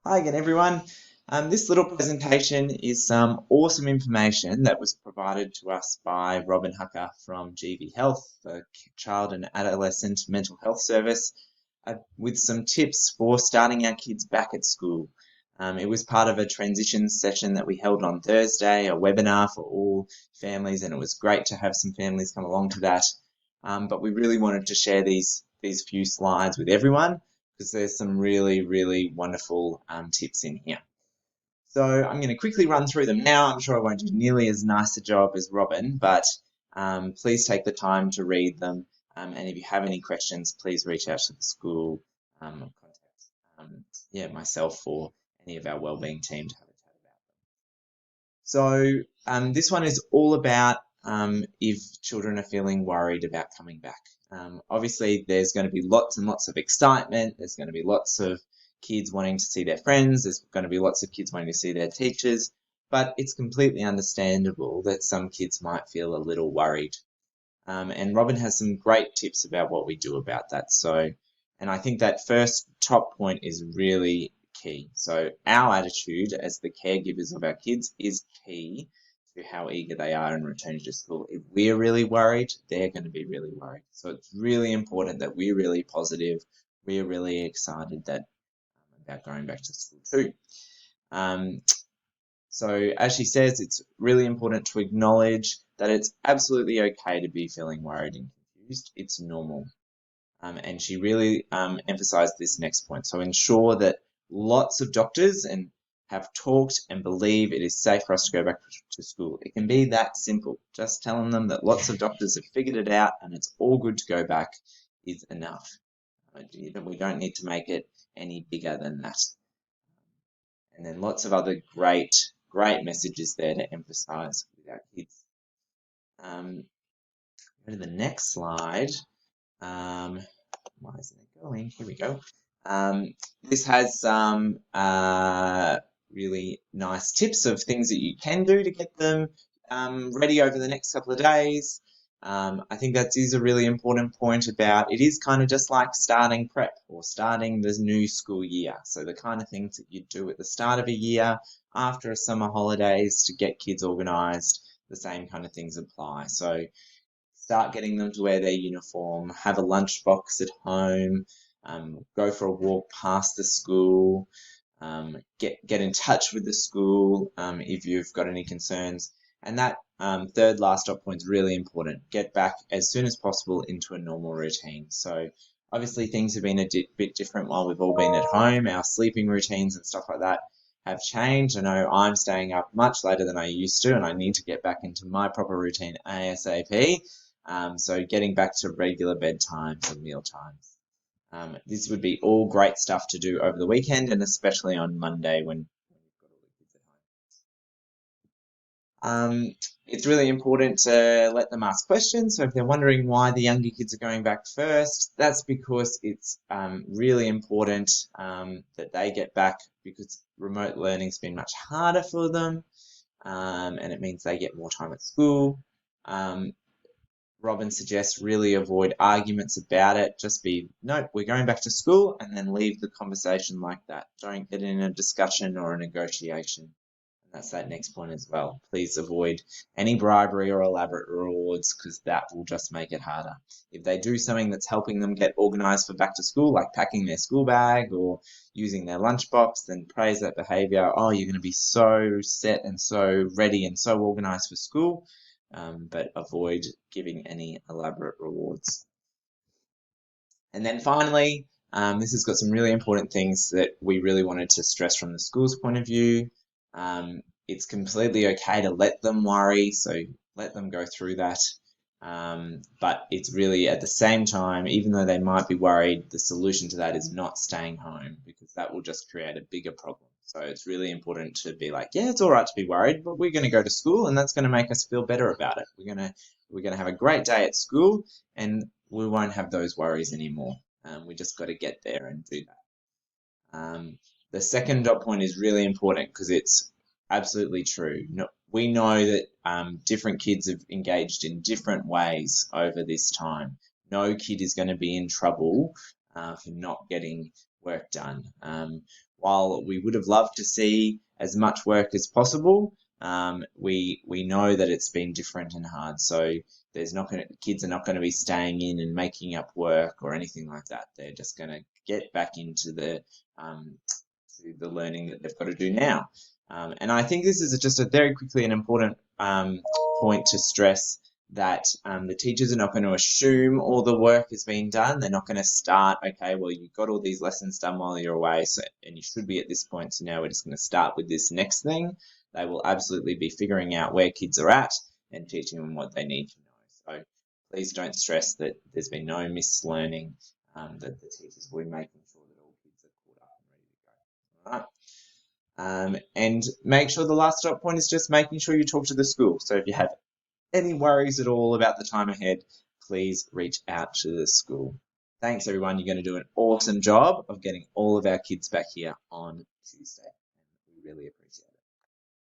Hi again, everyone. This little presentation is some awesome information that was provided to us by Robin Hucker from GV Health, the Child and Adolescent Mental Health Service, with some tips for starting our kids back at school. It was part of a transition session that we held on Thursday, a webinar for all families, and it was great to have some families come along to that. But we really wanted to share these few slides with everyone, because there's some really wonderful tips in here. So I'm going to quickly run through them now. I'm sure I won't do nearly as nice a job as Robin, but please take the time to read them. And if you have any questions, please reach out to the school, or contact myself or any of our wellbeing team to have a chat about them. So this one is all about if children are feeling worried about coming back. Obviously, there's going to be lots and lots of excitement. There's going to be lots of kids wanting to see their friends. There's going to be lots of kids wanting to see their teachers. But it's completely understandable that some kids might feel a little worried. And Robin has some great tips about what we do about that. And I think that first top point is really key. So our attitude as the caregivers of our kids is key to how eager they are in returning to school. If we're really worried, they're going to be really worried. So it's really important that we're really positive. We're really excited about going back to school too. So as she says, it's really important to acknowledge that it's absolutely okay to be feeling worried and confused. It's normal. And she really emphasized this next point. So ensure that lots of doctors have talked and believe it is safe for us to go back to school. It can be that simple. Just telling them that lots of doctors have figured it out and it's all good to go back is enough. We don't need to make it any bigger than that. And then lots of other great messages there to emphasize with our kids. Go to the next slide. Why isn't it going? Here we go. This has some really nice tips of things that you can do to get them ready over the next couple of days. I think that is a really important point about it is kind of just like starting prep or starting the new school year. So the kind of things that you do at the start of a year after a summer holidays to get kids organised, the same kind of things apply. So start getting them to wear their uniform, have a lunchbox at home, go for a walk past the school, get in touch with the school if you've got any concerns. And that third last dot point is really important. Get back as soon as possible into a normal routine. So obviously things have been a bit different while we've all been at home. Our sleeping routines and stuff like that have changed. I know I'm staying up much later than I used to, and I need to get back into my proper routine ASAP. So getting back to regular bedtimes and meal times. This would be all great stuff to do over the weekend and especially on Monday when we've got all the kids at home. It's really important to let them ask questions. So if they're wondering why the younger kids are going back first, that's because it's really important that they get back because remote learning's been much harder for them, and it means they get more time at school. Robin suggests really avoid arguments about it. Just be, nope, we're going back to school, and then leave the conversation like that. Don't get in a discussion or a negotiation. And that's that next point as well. Please avoid any bribery or elaborate rewards because that will just make it harder. If they do something that's helping them get organised for back to school, like packing their school bag or using their lunchbox, then praise that behaviour. Oh, you're going to be so set and so ready and so organised for school. But avoid giving any elaborate rewards. And then finally, this has got some really important things that we really wanted to stress from the school's point of view. It's completely okay to let them worry, so let them go through that. But it's really at the same time, even though they might be worried, the solution to that is not staying home because that will just create a bigger problem. So it's really important to be like, yeah, it's all right to be worried, but we're going to go to school and that's going to make us feel better about it. We're going to have a great day at school and we won't have those worries anymore. We just got to get there and do that. The second dot point is really important because it's absolutely true. We know that different kids have engaged in different ways over this time. No kid is going to be in trouble for not getting work done. while we would have loved to see as much work as possible, we know that it's been different and hard. So kids are not going to be staying in and making up work or anything like that. They're just going to get back into to the learning that they've got to do now. And I think this is just a very quickly an important point to stress that the teachers are not going to assume all the work has been done. They're not going to start, okay, well, you got all these lessons done while you're away, and you should be at this point, so now we're just going to start with this next thing. They will absolutely be figuring out where kids are at and teaching them what they need to know. So please don't stress that there's been no mislearning, that the teachers will be making sure that all kids are caught up and ready to go. All right. And make sure the last stop point is just making sure you talk to the school. So if you have any worries at all about the time ahead, please reach out to the school. Thanks, everyone. You're going to do an awesome job of getting all of our kids back here on Tuesday.